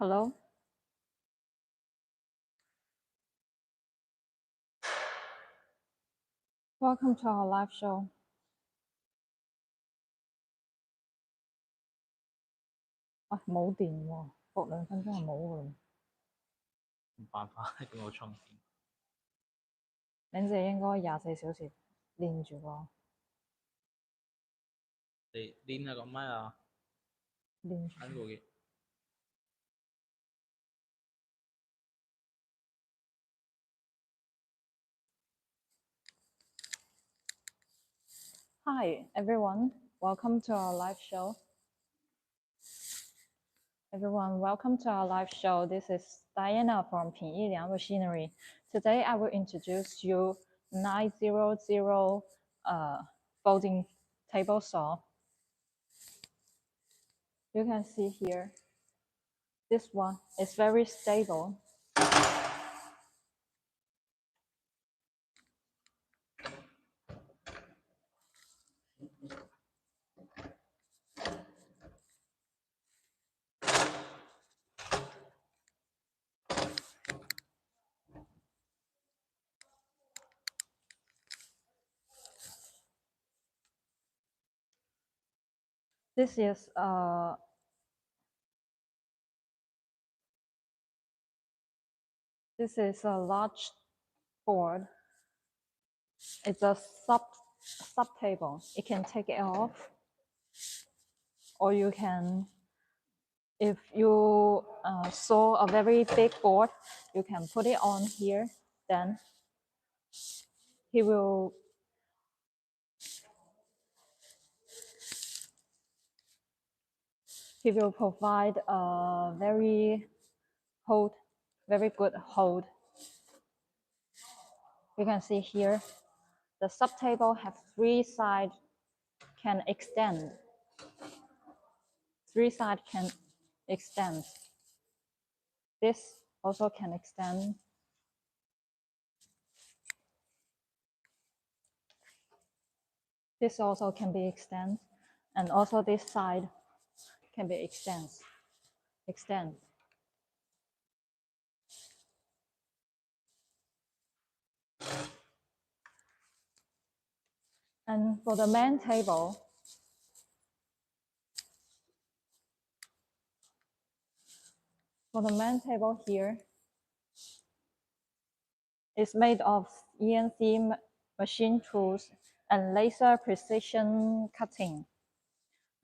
Hello. Welcome to our live show. 啊，冇電喎，過2分鐘就冇㗎啦。冇辦法，叫我充電。你哋應該24小時練住喎。你練下個麥啊？練住。喺度嘅。Hi everyone, welcome to our live show. Everyone, welcome to our live show. This is Diana from Pinliang Machinery. Today I will introduce you 900 folding table saw. You can see here, this one is very stable. This is a large board. It's a sub table. You can take it off, or you can, if you saw a very big board, you can put it on here. Then he will provide a very good hold. You can see here, the sub table have 3 sides can extend. 3 sides can extend. This also can extend. This also can be extended, and also this side can be extend. And for the main table, here, it's made of ENC machine tools and laser precision cutting.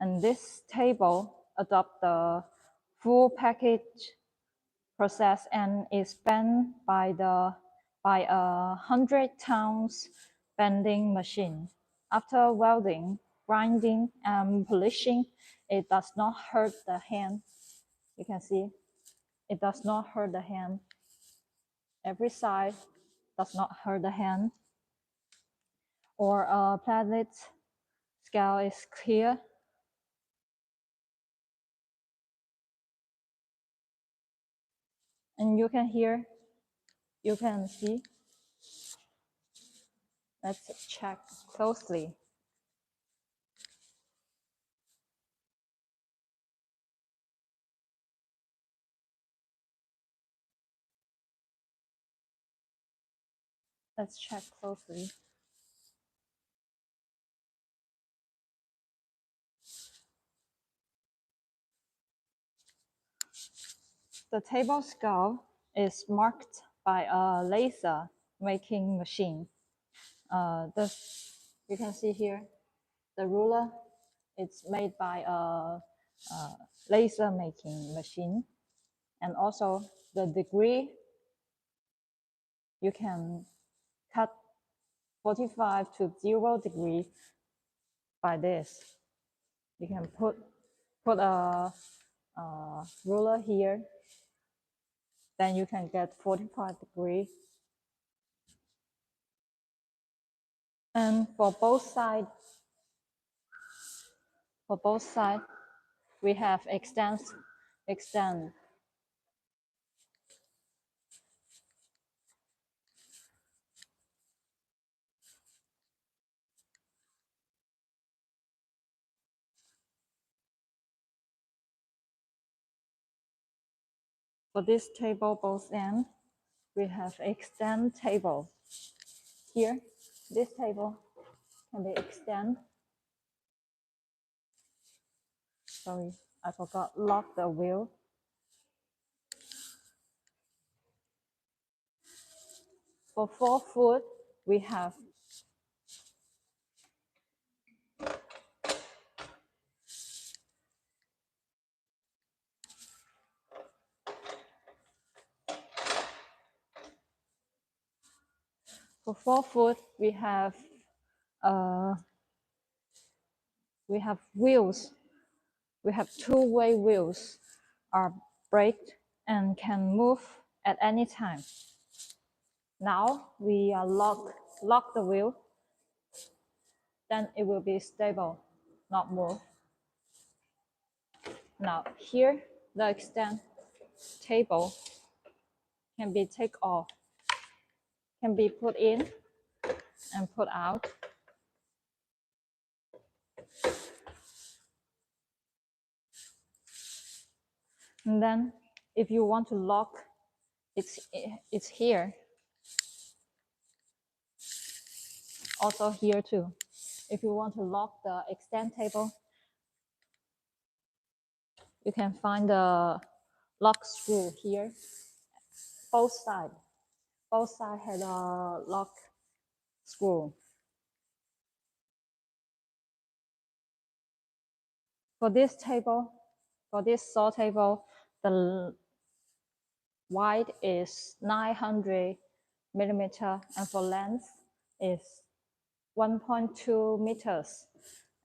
And this table adopts the full package process and is bent by a 100 tons bending machine. After welding, grinding, and polishing, it does not hurt the hand. You can see, it does not hurt the hand. Every side does not hurt the hand. Or a planet scale is clear. And you can hear, you can see. Let's check closely. Let's check closely. The table scale is marked by a laser making machine. You can see here, the ruler, it's made by a laser making machine. And also the degree, you can cut 45 to 0 degrees by this. You can put a ruler here, then you can get 45 degrees. And for both sides, we have extend. For this table both ends, we have extend table. Here, this table can be extend. Sorry, I forgot lock the wheel. For 4 foot, we have wheels. We have two-way wheels are braked and can move at any time. Now we lock the wheel, then it will be stable, not move. Now here, the extend table can be take off, can be put in and put out. And then if you want to lock, it's here. Also here too. If you want to lock the extend table, you can find the lock screw here. Both sides had a lock screw. For this table, for this saw table, the wide is 900 millimeter, and for length is 1.2 meters.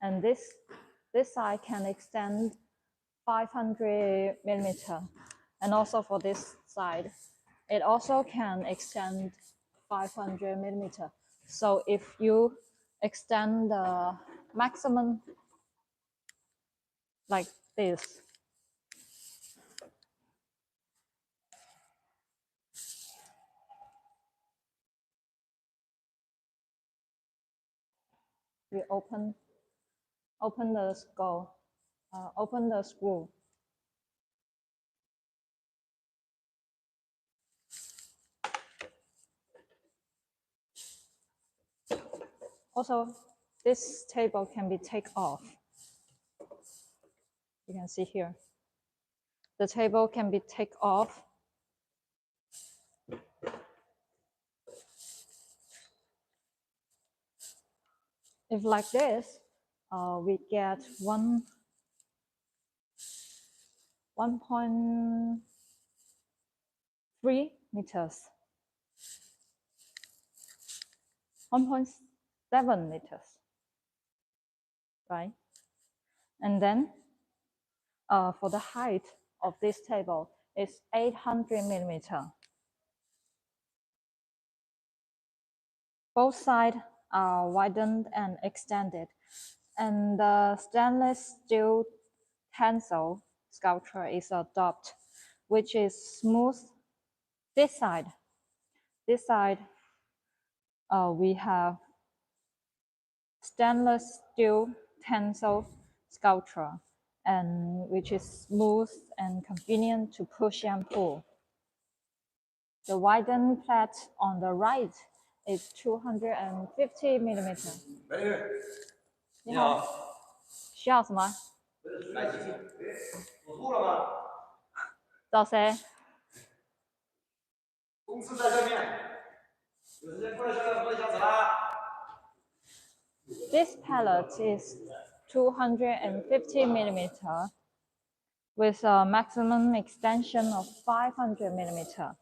And this side can extend 500 millimeter. And also for this side, it also can extend 500 millimeter. So if you extend the maximum like this, we open the screw. Also, this table can be taken off. You can see here. The table can be taken off. If like this, we get 1.3 meters, 1.7 meters, right? And then for the height of this table is 800 millimeter. Both sides are widened and extended, and the stainless steel tensile sculpture is adopted, which is smooth. This side, we have stainless steel tensile sculpture, and which is smooth and convenient to push and pull. The widened plate on the right is 250 millimeter. 你好，需要什么？来几瓶。补醋了吗？找谁？公司在这面，有时间过来喝一下茶。This pallet is 250 millimeter with a maximum extension of 500 millimeter.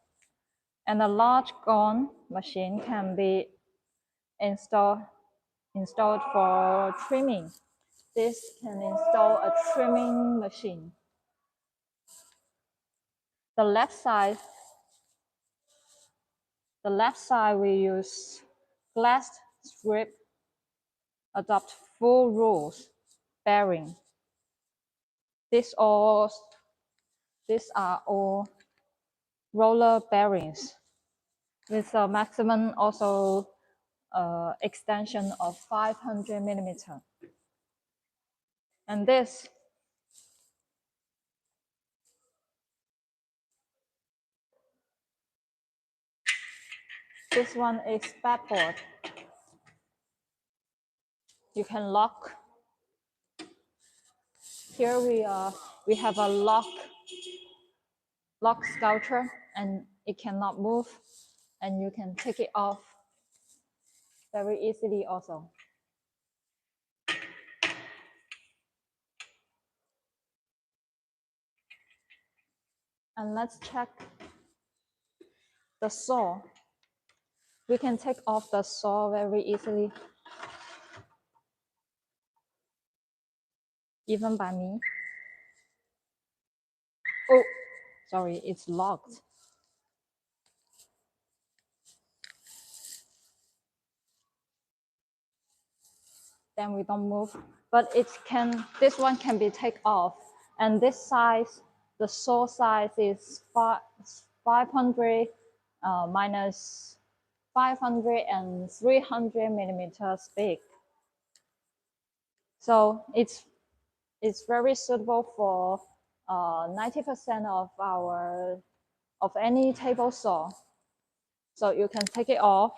And a large gun machine can be installed for trimming. This can install a trimming machine. The left side we use glass strip, adopt full rules bearing. These are all roller bearings with a maximum also extension of 500 millimeter. And this This one is backboard. You can lock. Here we have a lock sculpture, and it cannot move, and you can take it off very easily also. And let's check the saw. We can take off the saw very easily, even by me. Oh, sorry, it's locked. Then we don't move, but this one can be taken off. And this size, the saw size is 500 minus 500 and 300 millimeters big. So it's very suitable for 90% of any table saw. So you can take it off.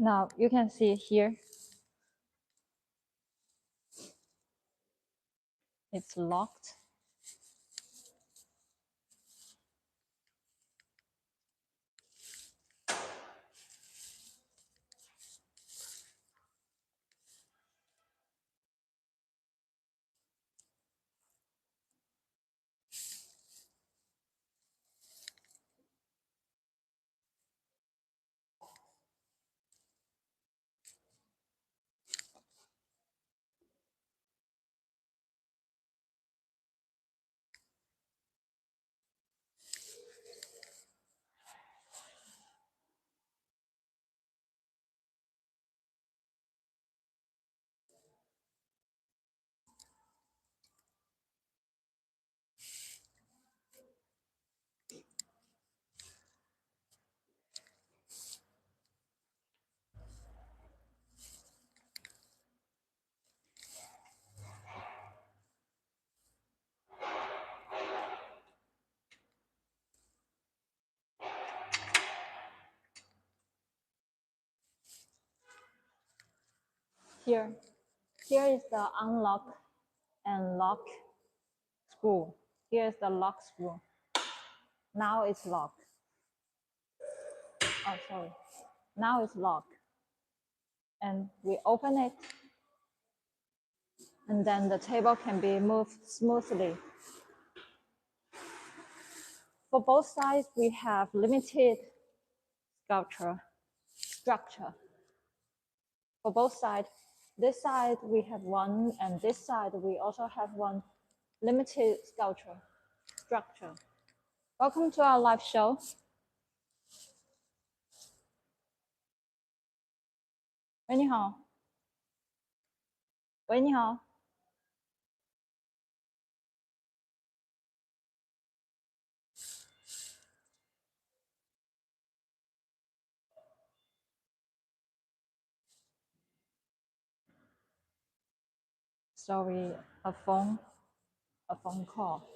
Now you can see here, it's locked. Here is the unlock and lock screw. Here is the lock screw. Now it's locked. Oh, sorry. Now it's locked. And we open it, and then the table can be moved smoothly. For both sides, we have limited structure. For both sides, this side we have one, and this side we also have one limited structure. Welcome to our live show. 喂，你好。喂，你好。Sorry, a phone call.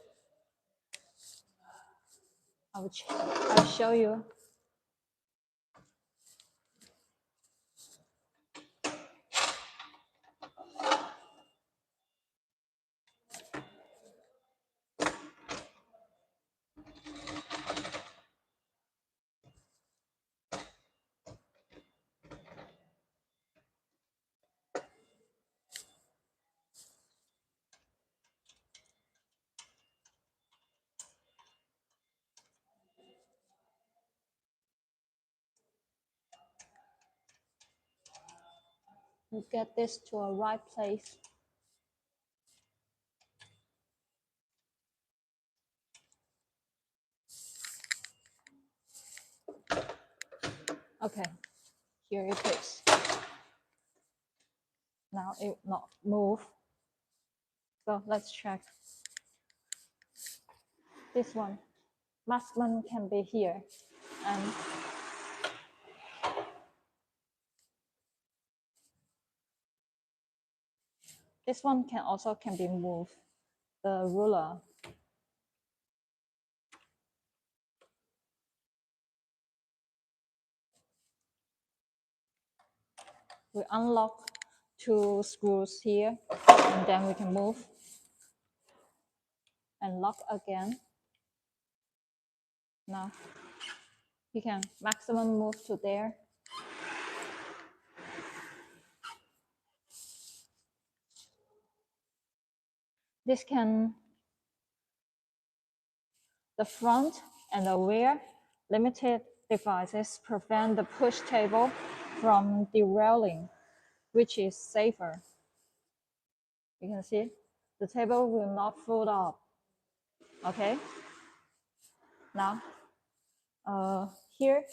I'll show you. We'll get this to a right place. Okay, here it is. Now it will not move. So let's check. this one, maximum can be here, and this one can be moved, the ruler. We unlock 2 screws here, and then we can move and lock again. Now you can maximum move to there. This can, the front and the rear limited devices prevent the push table from derailing, which is safer. You can see the table will not fold up. Okay. Now, here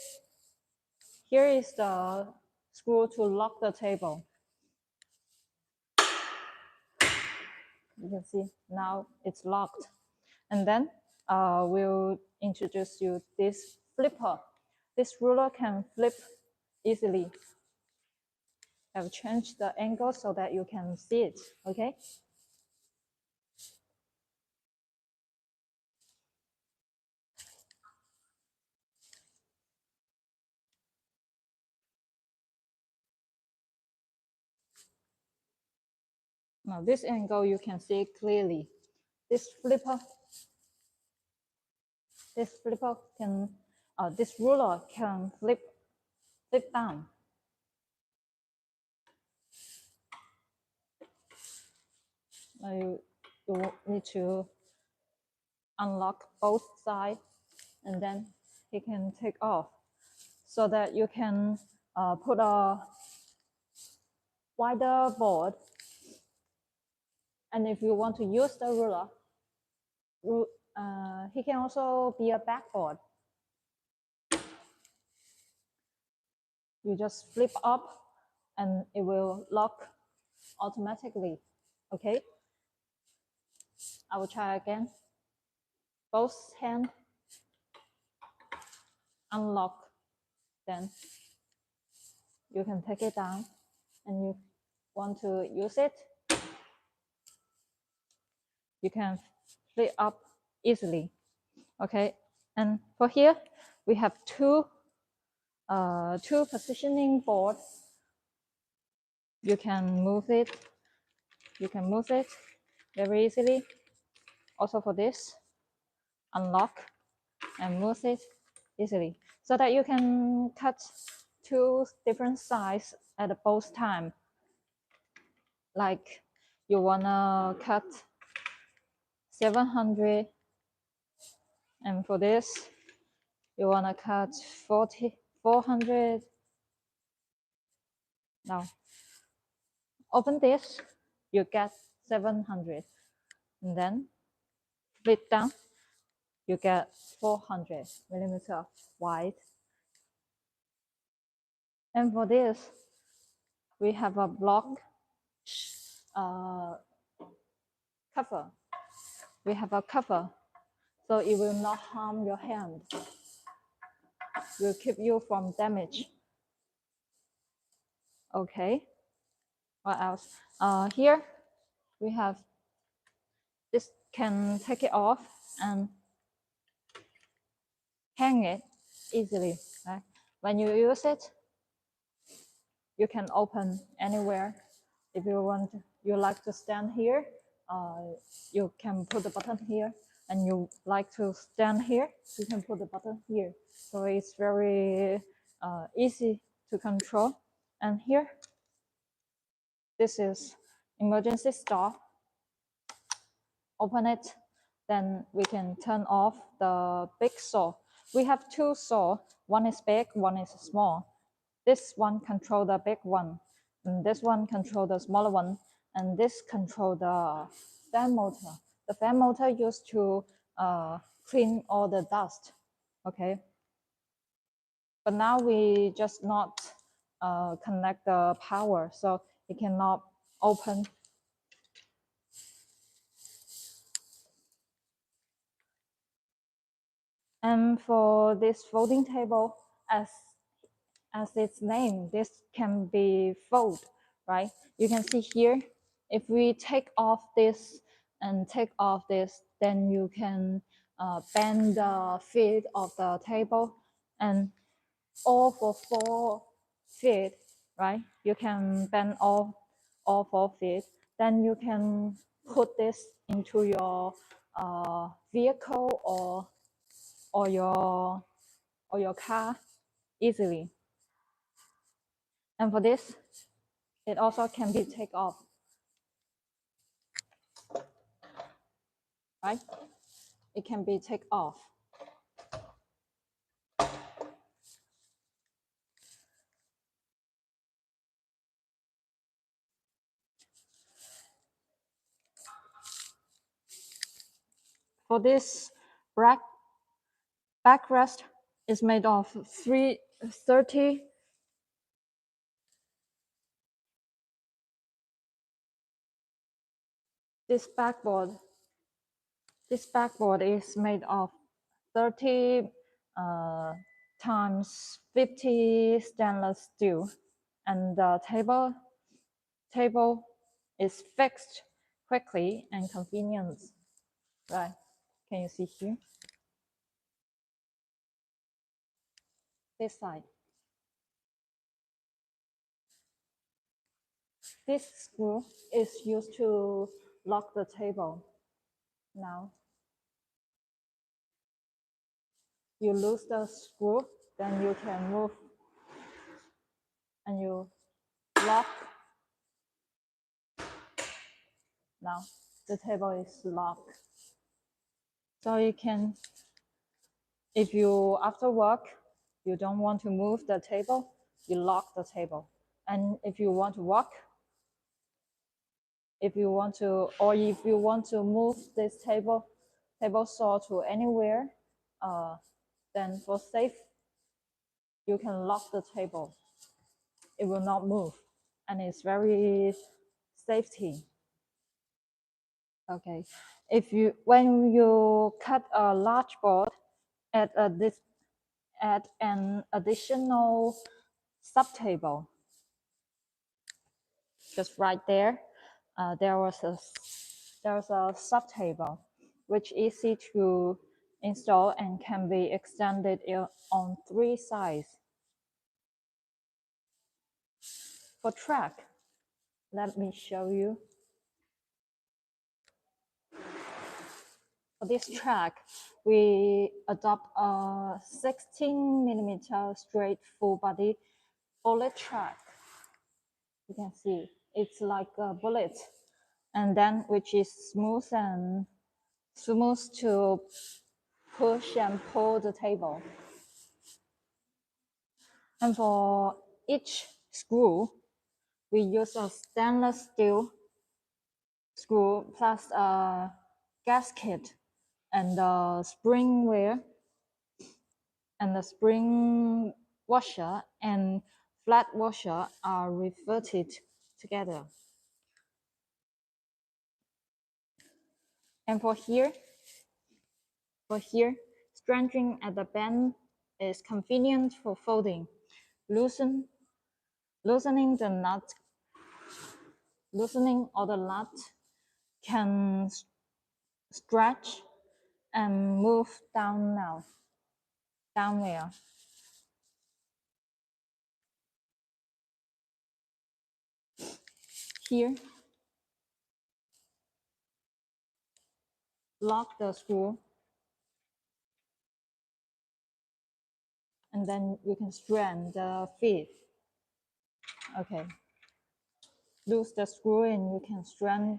is the screw to lock the table. You can see now it's locked. And then we'll introduce you this flipper. This ruler can flip easily. I've changed the angle so that you can see it, okay? Now this angle you can see clearly. This flipper can, this ruler can flip down. Now you need to unlock both sides, and then it can take off, so that you can put a wider board. And if you want to use the ruler, he can also be a backboard. You just flip up and it will lock automatically. Okay, I will try again. Both hands unlock, then you can take it down, and you want to use it, you can flip up easily. Okay, and for here we have two positioning boards. You can move it very easily. Also for this, unlock and move it easily, so that you can cut 2 different sides at both time. Like you wanna cut 700, and for this you wanna cut 400. Now open this, you get 700, and then flip down, you get 400 millimeter wide. And for this, we have a block cover. We have a cover, so it will not harm your hand. Will keep you from damage. Okay. What else? Here we have this, can take it off and hang it easily. Right? When you use it, you can open anywhere. If you want, you like to stand here, you can put the button here, and you like to stand here, you can put the button here. So it's very easy to control. And here, this is emergency stop. Open it, then we can turn off the big saw. We have 2 saws. One is big, one is small. This one control the big one, and this one control the smaller one, and this control the fan motor. The fan motor used to clean all the dust. Okay, but now we just not connect the power, so it cannot open. And for this folding table, as its name, this can be fold, right? You can see here, if we take off this and take off this, then you can bend the feet of the table, and all for 4 feet, right? You can bend all 4 feet. Then you can put this into your vehicle or your car easily. And for this, it also can be take off, right? It can be take off. For this backrest is made of 30. This backboard is made of 30 times 50 stainless steel, and the table is fixed quickly and convenient. Right? Can you see here? This side. This screw is used to lock the table. Now, you lose the screw, then you can move and you lock. Now, the table is locked. So you can, if you, after work, you don't want to move the table, you lock the table. And if you want to walk, if you want to move this table saw to anywhere, then for safe, you can lock the table. It will not move, and it's very safety. Okay, when you cut a large board at an additional sub table, just right there, there was a sub table which is easy to install and can be extended on 3 sides. For track, let me show you. For this track, we adopt a 16mm straight full body bullet track. You can see it's like a bullet, and then which is smooth to push and pull the table. And for each screw, we use a stainless steel screw plus a gasket, and the spring wear and the spring washer and flat washer are riveted together. And for here, strengthening at the bend is convenient for folding. Loosening the nut can stretch and move downward. Here, lock the screw, and then you can strand the feet. Okay. Loose the screw and you can strand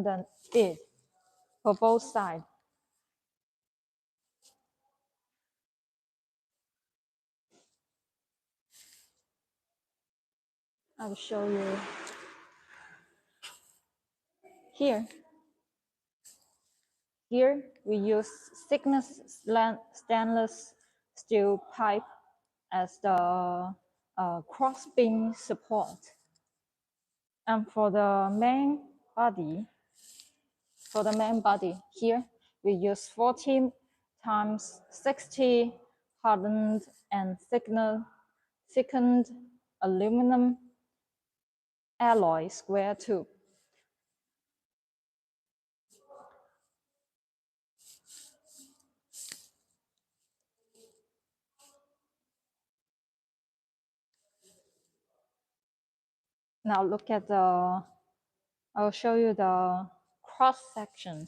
the feet for both sides. I'll show you here. Here we use thickness stainless steel pipe as the crossbeam support. And for the main body, here we use 40 times 60 hardened and thickened aluminum alloy square tube. Now look at the, I'll show you the cross section.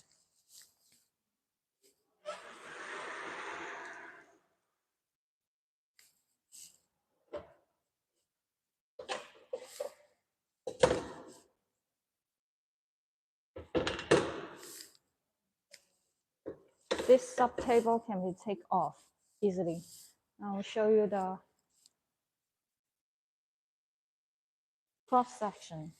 This sub table can be taken off easily. I'll show you the cross section.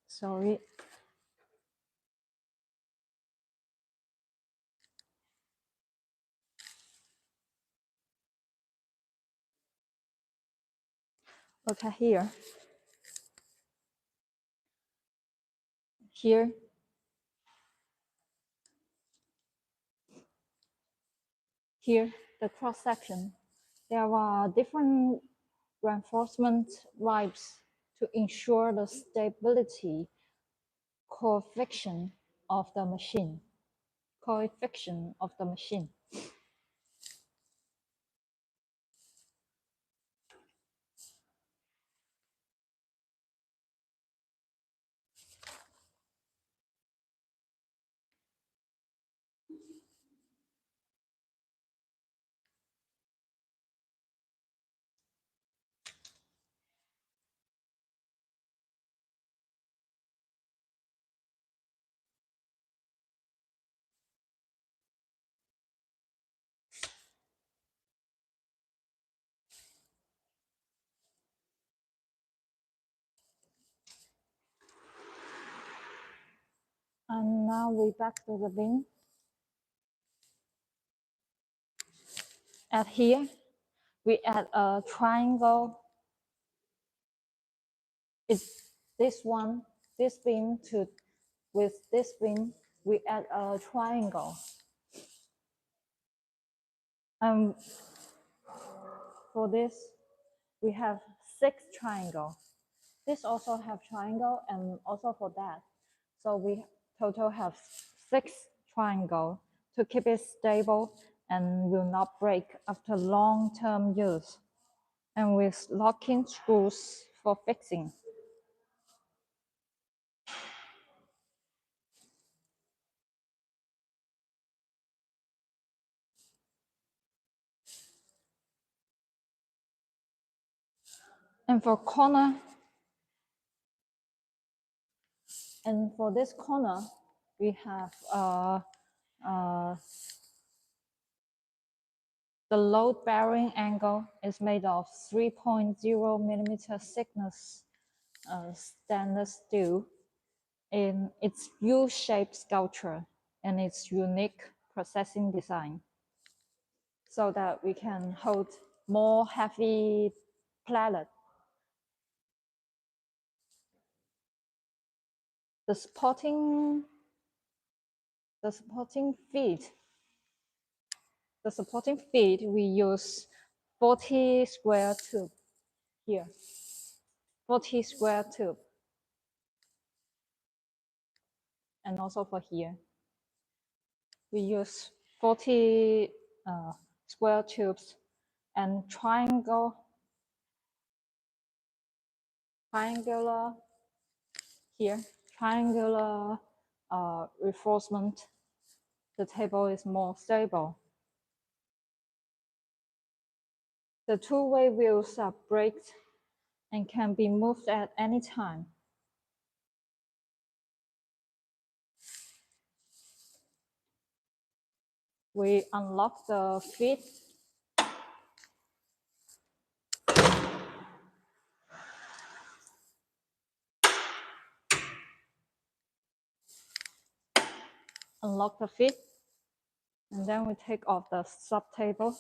Sorry. Look at here. Here. Here, the cross section. There are different reinforcement ribs to ensure the stability coefficient of the machine. And now we back to the bin. At here, we add a triangle. It's this one, this bin to, with this bin, we add a triangle. For this, we have 6 triangles. This also have triangle and also for that. So we total have 6 triangle to keep it stable and will not break after long-term use. And with locking screws for fixing. And for corner, and for this corner, we have the load bearing angle is made of 3.0 millimeter thickness stainless steel in its U-shaped sculpture and its unique processing design, so that we can hold more heavy pallet. The supporting feet, we use 40 square tube here. 40 square tube. And also for here. We use 40 square tubes and triangular here, triangular reinforcement. The table is more stable. The two-way wheels are braked and can be moved at any time. We unlock the feet. Unlock the feet. And then we take off the sub table.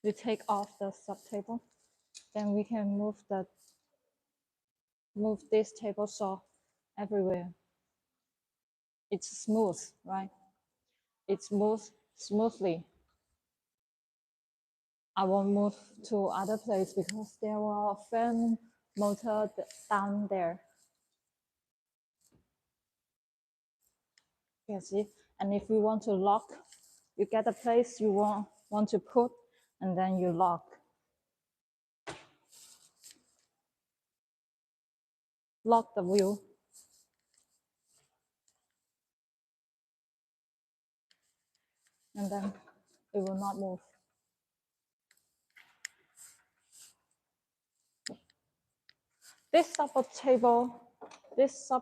We take off the sub table, then we can move this table saw everywhere. It's smooth, right? It moves smoothly. I won't move to other place because there are fan motor down there. You can see. And if you want to lock, you get a place you want to put, and then you lock. Lock the wheel. And then it will not move. This sub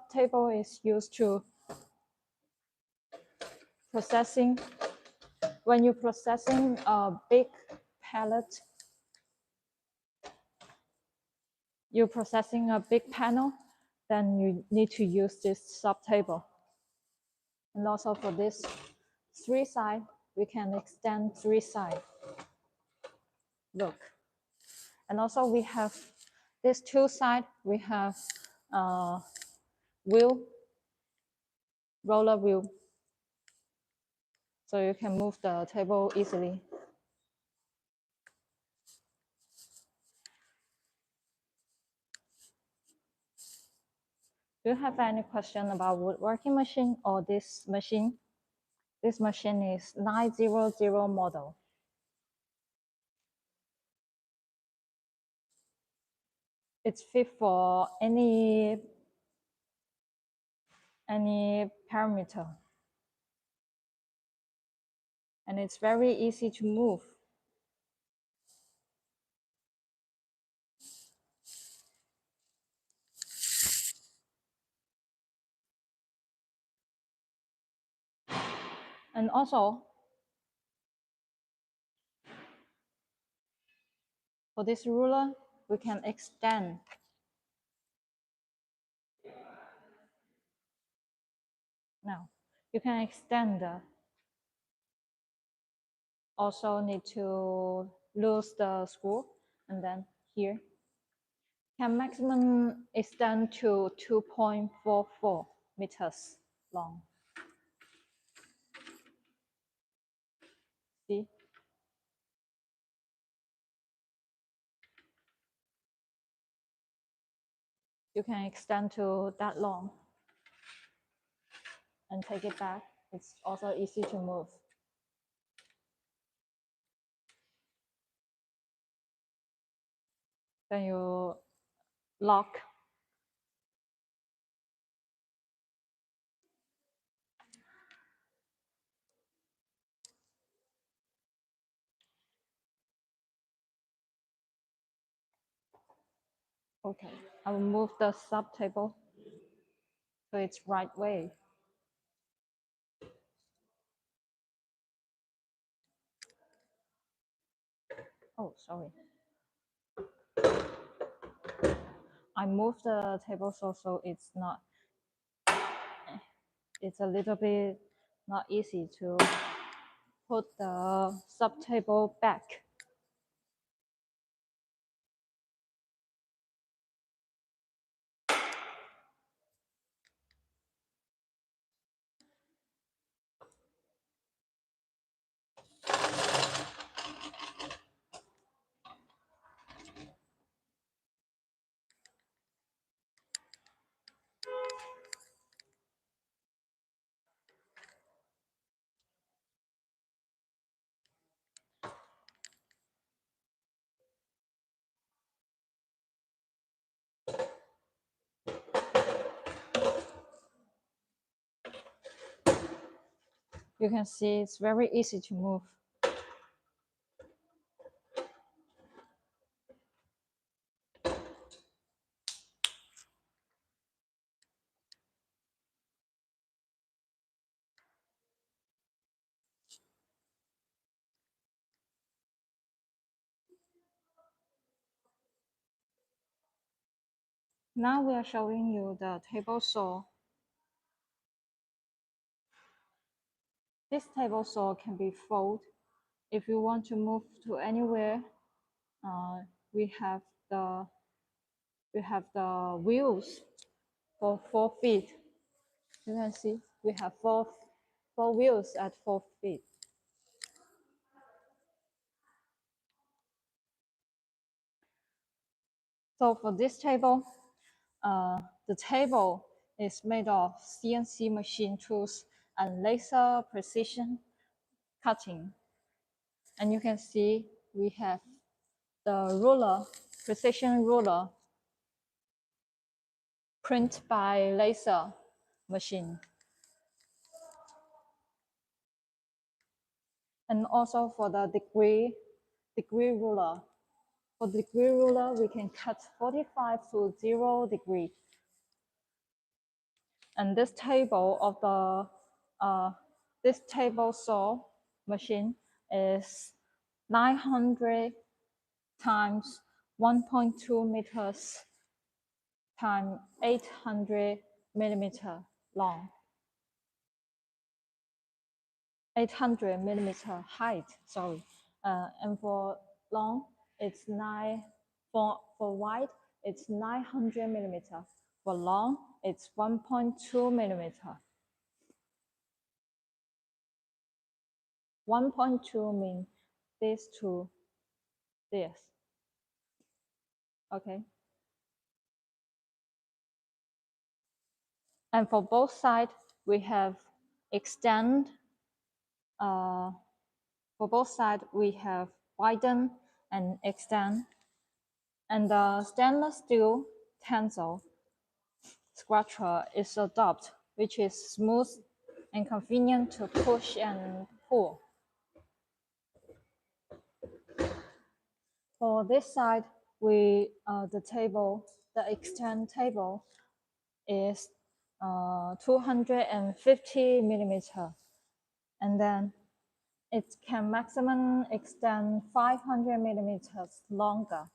table is used to processing. When you're processing a big pallet, you're processing a big panel, then you need to use this sub table. And also for this 3 side, we can extend 3 side. Look. And also we have this 2 side, we have wheel, roller wheel. So you can move the table easily. Do you have any question about woodworking machine or this machine? This machine is 900 model. It's fit for any parameter. And it's very easy to move. And also, for this ruler, we can extend. Now, you can extend. Also need to lose the screw, and then here. Can maximum extend to 2.44 meters long. See? You can extend to that long and take it back. It's also easy to move. Then you lock. Okay, I will move the sub table so it's right way. Oh, sorry. I moved the table so it's not, it's a little bit not easy to put the sub table back. You can see it's very easy to move. Now we are showing you the table saw. This table saw can be folded. If you want to move to anywhere, we have the wheels for 4 feet. You can see we have four wheels at 4 feet. So for this table, the table is made of CNC machine tools and laser precision cutting. And you can see we have the ruler, precision ruler, print by laser machine. And also for the degree ruler. For degree ruler, we can cut 45 to 0 degree. And this table of the this table saw machine is 900 times 1.2 meters times 800 millimeter long. 800 millimeter height, sorry. And for long, it's for wide, it's 900 millimeter. For long, it's 1.2 millimeter. 1.2 means this to this. Okay. And for both sides, we have extend. For both sides, we have widen and extend. And the stainless steel tensile structure is adopted, which is smooth and convenient to push and pull. For this side, the extend table is 250 millimeter, and then it can maximum extend 500 millimeters longer.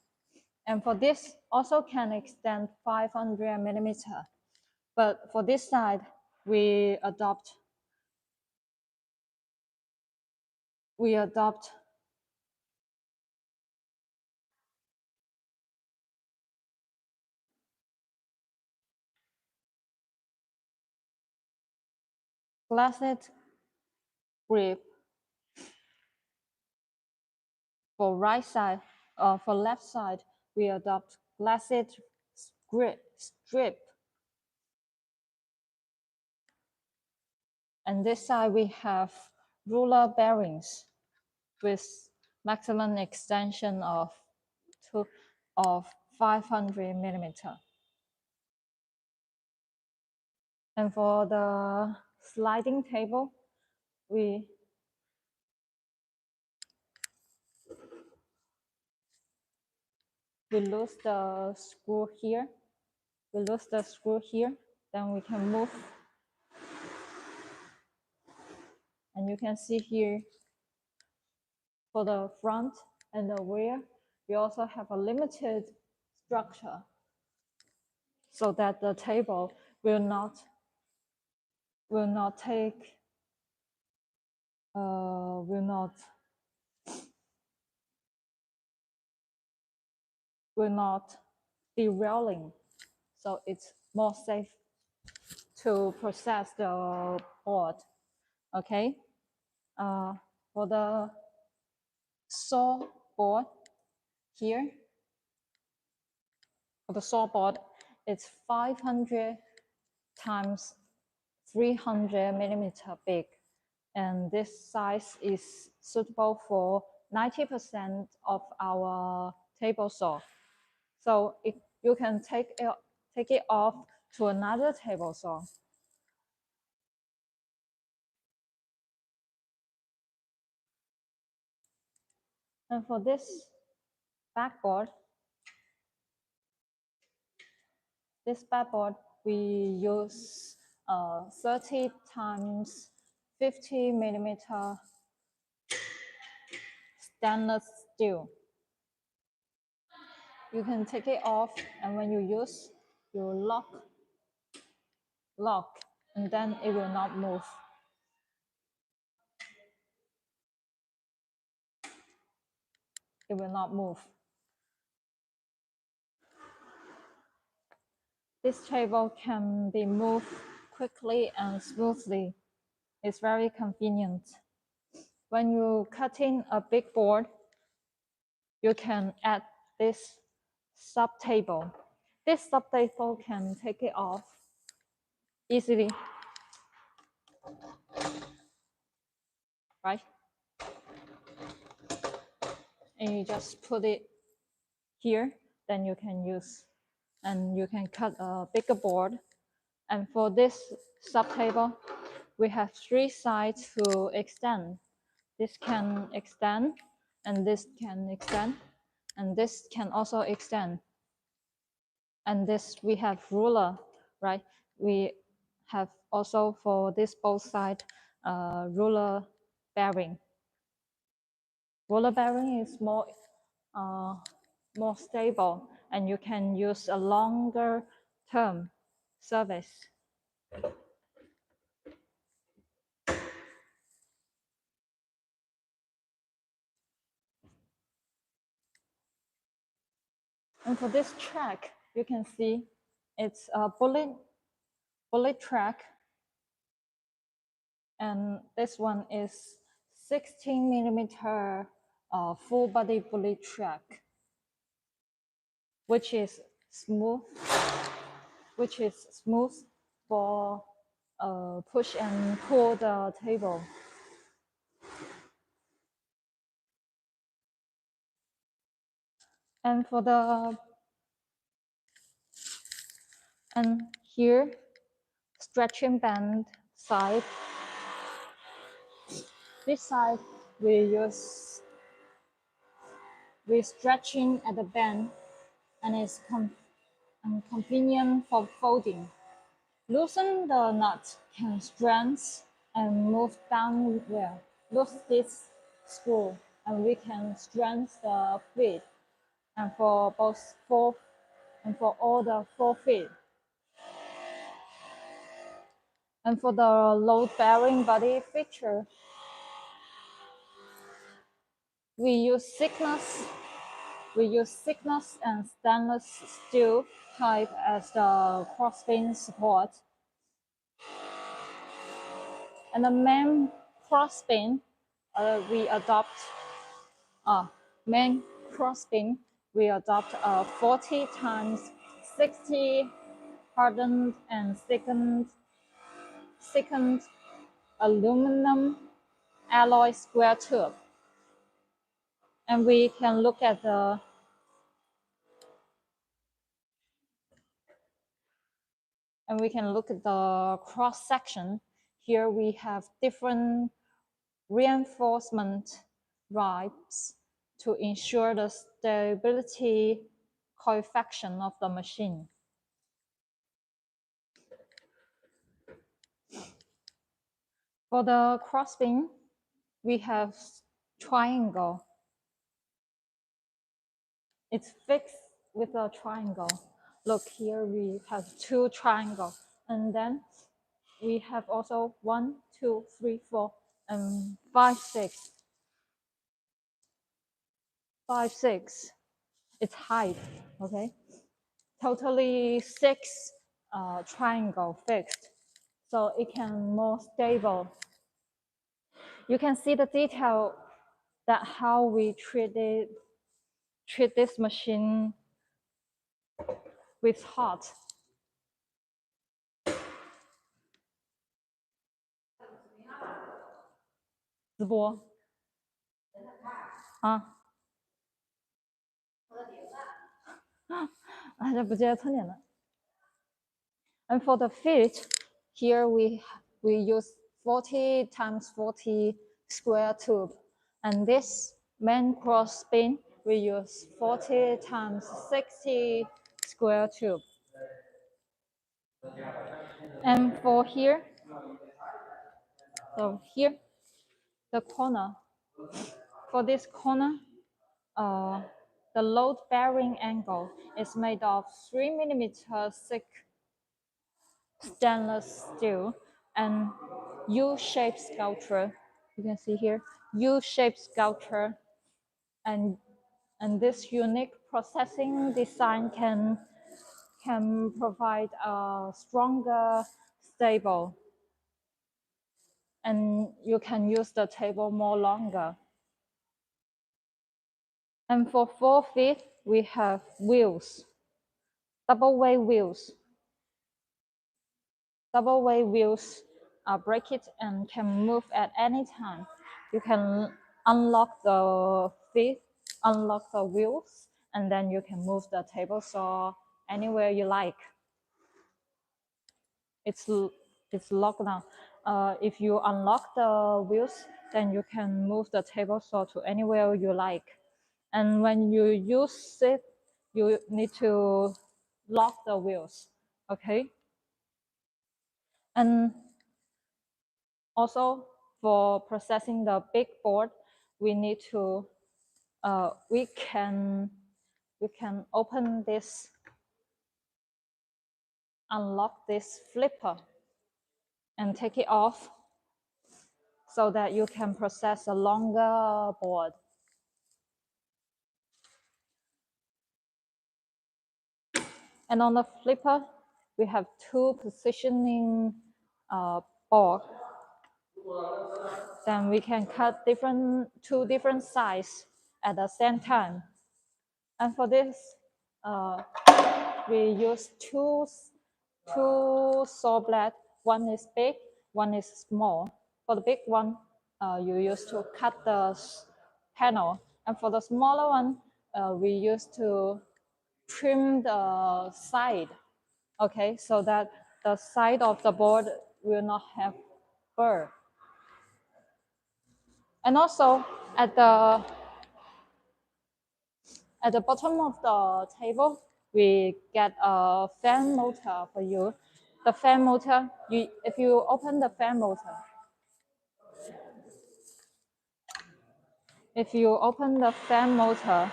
And for this, also can extend 500 millimeter. But for this side, we adopt glassed grip. For right side, for left side, we adopt glassed strip. And this side we have ruler bearings with maximum extension of 500 millimeter. And for the sliding table, we lose the screw here. We lose the screw here, then we can move. And you can see here for the front and the rear, we also have a limited structure so that the table will not derailing. So it's more safe to process the board. Okay. For the saw board here, for the saw board, it's 500 times 300 millimeter big, and this size is suitable for 90% of our table saw. So you can take it off to another table saw. And for this backboard, we use 30 times 50 millimeter stainless steel. You can take it off, and when you use, you lock, and then it will not move. It will not move. This table can be moved quickly and smoothly. It's very convenient. When you cut in a big board, you can add this sub-table. This sub-table can take it off easily, right? And you just put it here, then you can use, and you can cut a bigger board. And for this sub-table, we have 3 sides to extend. This can extend, and this can extend, and this can also extend. And this we have ruler, right? We have also for this both side ruler bearing. Ruler bearing is more stable, and you can use a longer term service. And for this track, you can see it's a bullet track, and this one is 16mm full body bullet track, which is smooth for push and pull the table. And for the here stretching band side, this side we're stretching at the band, and it's convenient for folding. Loosen the nut can strengthen and move down well. Loosen this screw, and we can strengthen the feet, and for all the 4 feet. And for the load-bearing body feature, we use thickness and stainless steel type as the crossbeam support. And the main crossbeam, we adopt a 40 times 60 hardened and thickened aluminum alloy square tube. And we can look at the cross section. Here we have different reinforcement ribs to ensure the stability coefficient of the machine. For the crossbeam, we have triangle. It's fixed with a triangle. Look, here we have 2 triangles, and then we have also 1, 2, 3, 4, and 5, 6. 5, 6. It's height, okay? Totally 6 triangle fixed, so it can more stable. You can see the detail that how we treat this machine with hot.直播啊，这不记得春点了。And for the feet, here we use 40 times 40 square tube, and this main cross beam we use 40 times 60 square tube. And for here, so here, the corner. For this corner, The load-bearing angle is made of 3 mm thick stainless steel and U-shaped sculpture. You can see here, U-shaped sculpture, and this unique processing design can provide a stronger, stable, and you can use the table more longer. And for 4 feet, we have wheels, double way wheels. Double way wheels are bracket and can move at any time. You can unlock the feet, unlock the wheels, and then you can move the table saw anywhere you like. It's locked now. If you unlock the wheels, then you can move the table saw to anywhere you like. And when you use it, you need to lock the wheels, okay? And also for processing the big board, we need to, we can open this, unlock this flipper and take it off so that you can process a longer board. And on the flipper, we have 2 positioning board. Then we can cut 2 different sizes at the same time. And for this, we use two saw blades. One is big, one is small. For the big one, you use to cut the panel. And for the smaller one, we use to trim the side, okay, so that the side of the board will not have burr. And also at the bottom of the table, we get a fan motor for you. The fan motor, if you open the fan motor,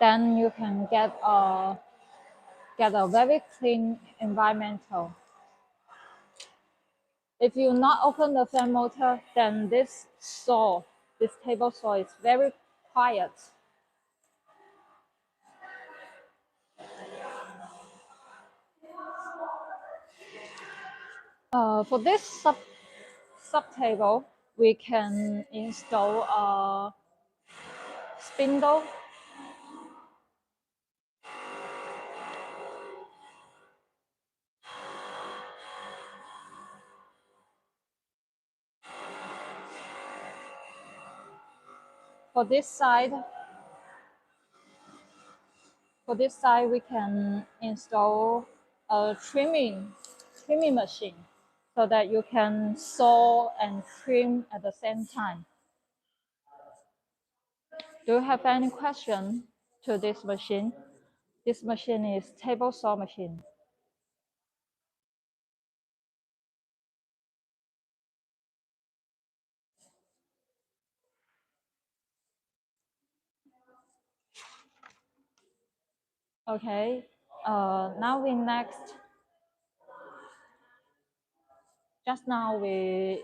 then you can get a very clean environmental. If you not open the fan motor, then this table saw is very quiet. For this sub table, we can install a spindle. For this side, we can install a trimming machine so that you can saw and trim at the same time. Do you have any question to this machine? This machine is table saw machine. Okay, now just now we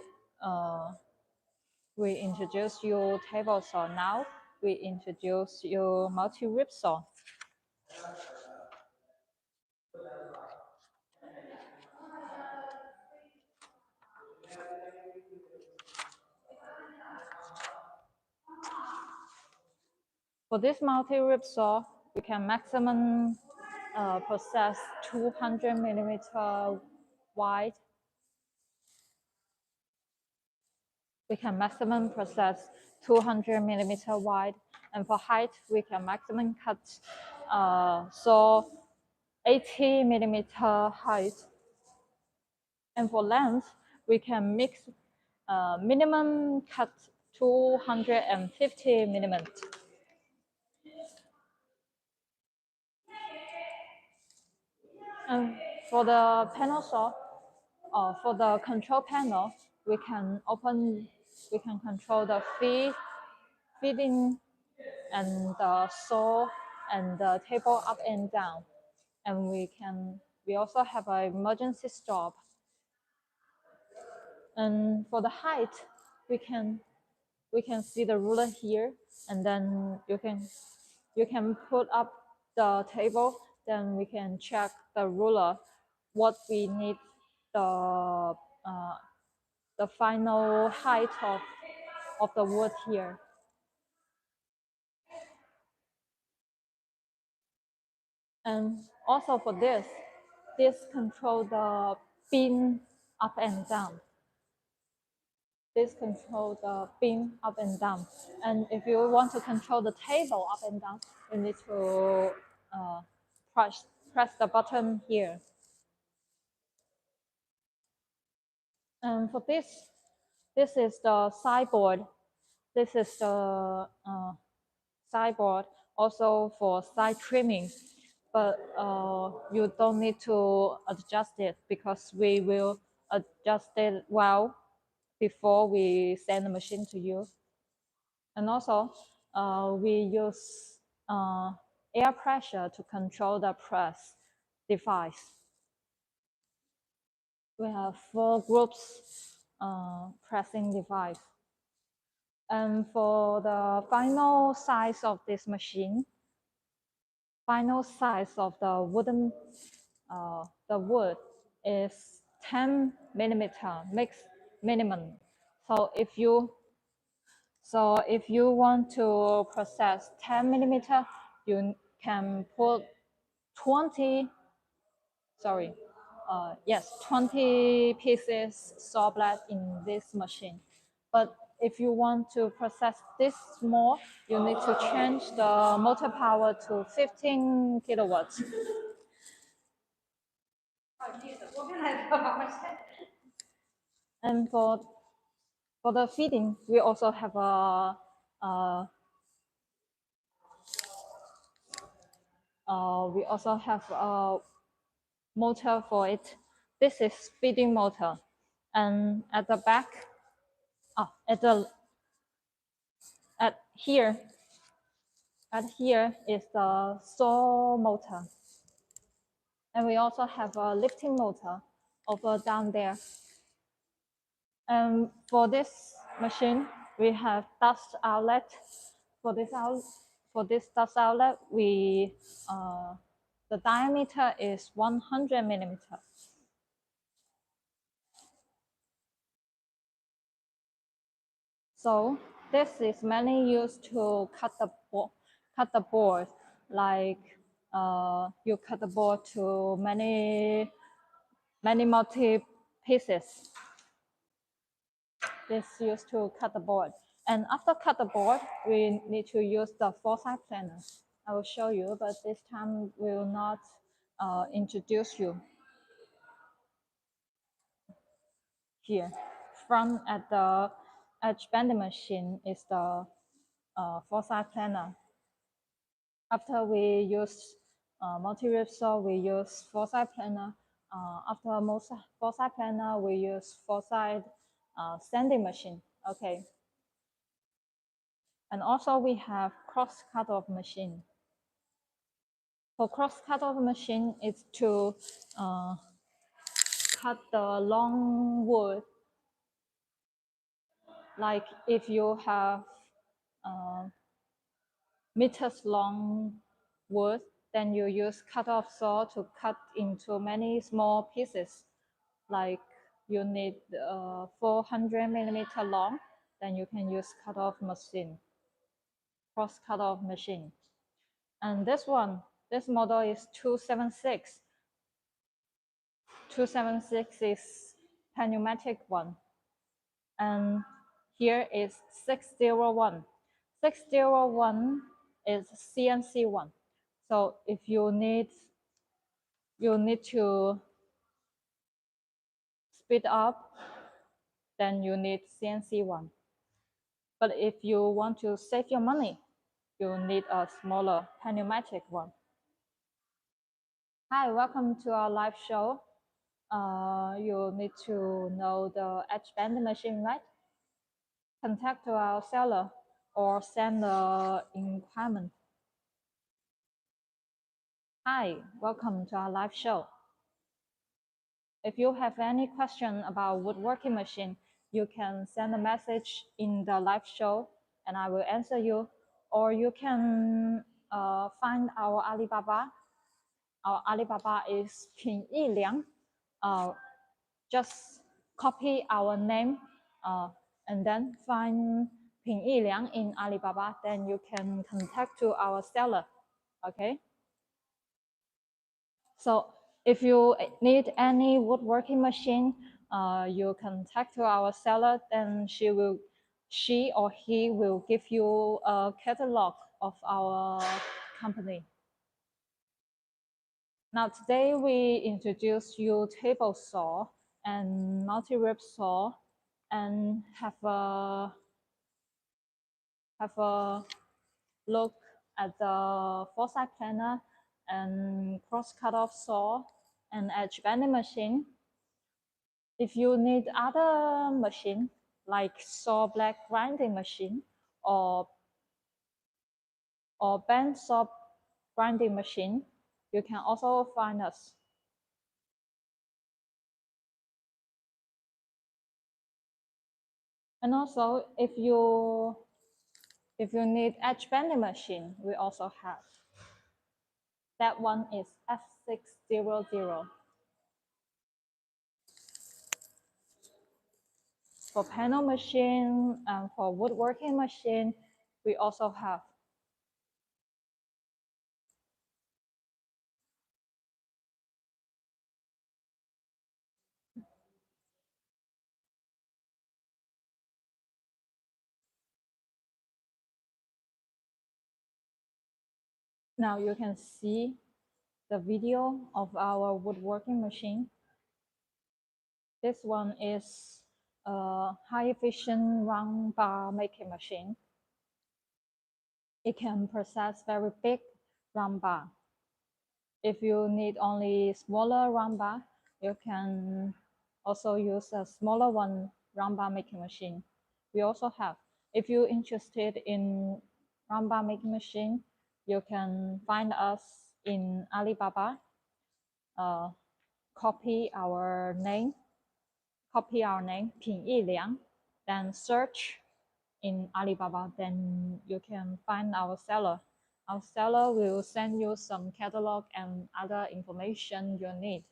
introduce you table saw. Now we introduce you multi-rib saw. For this multi-rib saw, we can maximum process 200 millimeter wide. We can maximum process 200 millimeter wide, and for height, we can maximum cut saw 80 millimeter height. And for length, we can mix minimum cut 250 millimeter. And for the panel saw, for the control panel, we can control the feeding and the saw and the table up and down. And we also have an emergency stop. And for the height, we can see the ruler here, and then you can put up the table, then we can check the ruler what we need the final height of the wood here. And also for this control the beam up and down. This control the beam up and down. And if you want to control the table up and down, you need to press the button here. And for this is the sideboard. This is the sideboard also for side trimming, but you don't need to adjust it because we will adjust it well before we send the machine to you. And also we use air pressure to control the press device. We have 4 groups pressing device. And for the final size of this machine, final size of the wooden the wood is 10 millimeter minimum. So if you want to process 10 millimeter, you can put 20 pieces saw blade in this machine. But if you want to process this more, you need to change the motor power to 15 kilowatts. And for the feeding, we also have a motor for it. This is feeding motor, and at the back, at here is the saw motor, and we also have a lifting motor over down there. And for this machine, we have dust outlet. For this dust outlet, the diameter is 100 millimeter. So this is mainly used to cut the board, like you cut the board to many multi pieces. This is used to cut the board. And after cut the board, we need to use the foresight planner. I will show you, but this time we will not introduce you. Here, front at the edge bending machine is the foresight planner. After we use multi-rib saw, we use foresight planner. After foresight planner, we use foresight sanding machine. Okay. And also we have cross cut-off machine. For cross cut-off machine, it's to cut the long wood. Like if you have meters long wood, then you use cut-off saw to cut into many small pieces. Like you need 400 millimeter long, then you can use cut-off machine, cross cut-off machine. And this model is 276. 276 is pneumatic one. And here is 601. 601 is CNC one. So if you need to speed up, then you need CNC one. But if you want to save your money, you need a smaller pneumatic one. Hi, welcome to our live show. You need to know the edge bending machine, right? Contact our seller or send the inquiry. Hi, welcome to our live show. If you have any question about woodworking machine, you can send a message in the live show and I will answer you. Or you can find our Alibaba. Our Alibaba is Pinliang. Just copy our name and then find Pinliang in Alibaba. Then you can contact to our seller. Okay. So if you need any woodworking machine, you contact to our seller, then she or he will give you a catalog of our company. Now today we introduce you table saw and multi-rib saw, and have a look at the four-side planer and cross cut-off saw and edge bending machine. If you need other machine like saw blade grinding machine or bend saw grinding machine, you can also find us. And also, if you need edge bending machine, we also have. That one is F600. For panel machine and for woodworking machine, we also have. Now you can see the video of our woodworking machine. This one is a high efficient round bar making machine. It can process very big round bar. If you need only smaller round bar, you can also use a smaller one round bar making machine. We also have. If you're interested in round bar making machine, you can find us in Alibaba. Copy our name, Pinliang, then search in Alibaba, then you can find our seller. Our seller will send you some catalog and other information you need.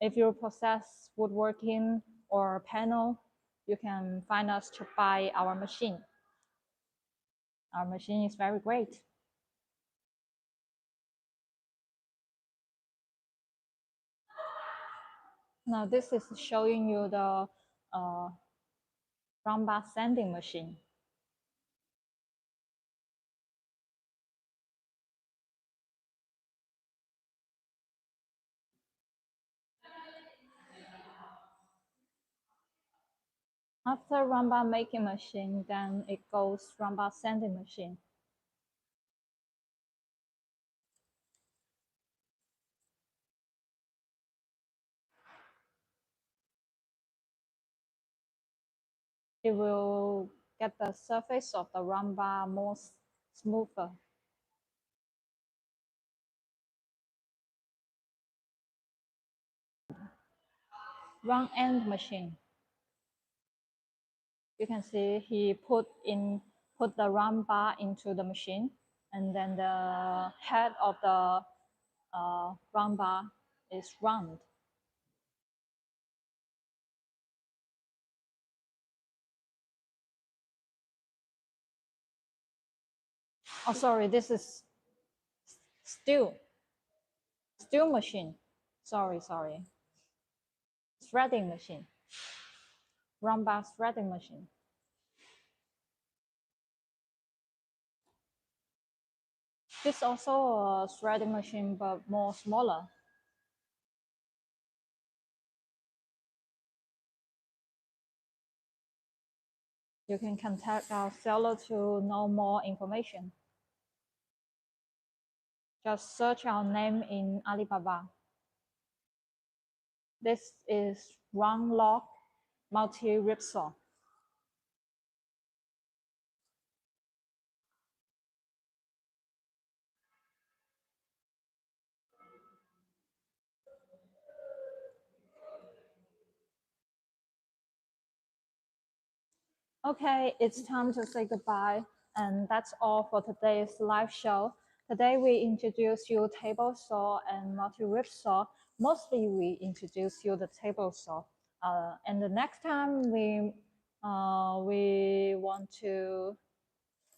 If you process woodworking or panel, you can find us to buy our machine. Our machine is very great. Now this is showing you the round bar sanding machine. After round bar making machine, then it goes round bar sanding machine. It will get the surface of the round bar more smoother. Round end machine. You can see he put the round bar into the machine, and then the head of the round bar is round. Oh, sorry, this is steel machine. Sorry. Threading machine. Round bar threading machine. This is also a threading machine, but more smaller. You can contact our seller to know more information. Just search our name in Alibaba. This is round log multi-rib saw. Okay, it's time to say goodbye. And that's all for today's live show. Today we introduce you table saw and multi-rip saw. Mostly we introduce you the table saw. And the next time we want to,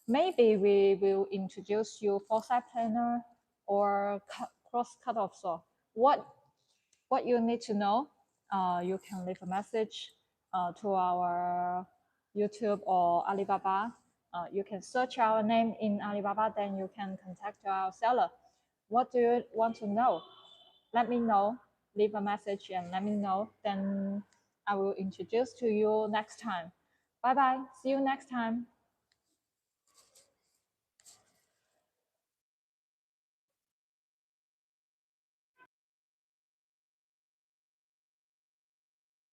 maybe we will introduce you foresight planer or cross cutoff saw. What you need to know, you can leave a message to our YouTube or Alibaba. You can search our name in Alibaba, then you can contact our seller. What do you want to know? Let me know. Leave a message and let me know. Then I will introduce to you next time. Bye bye. See you next time.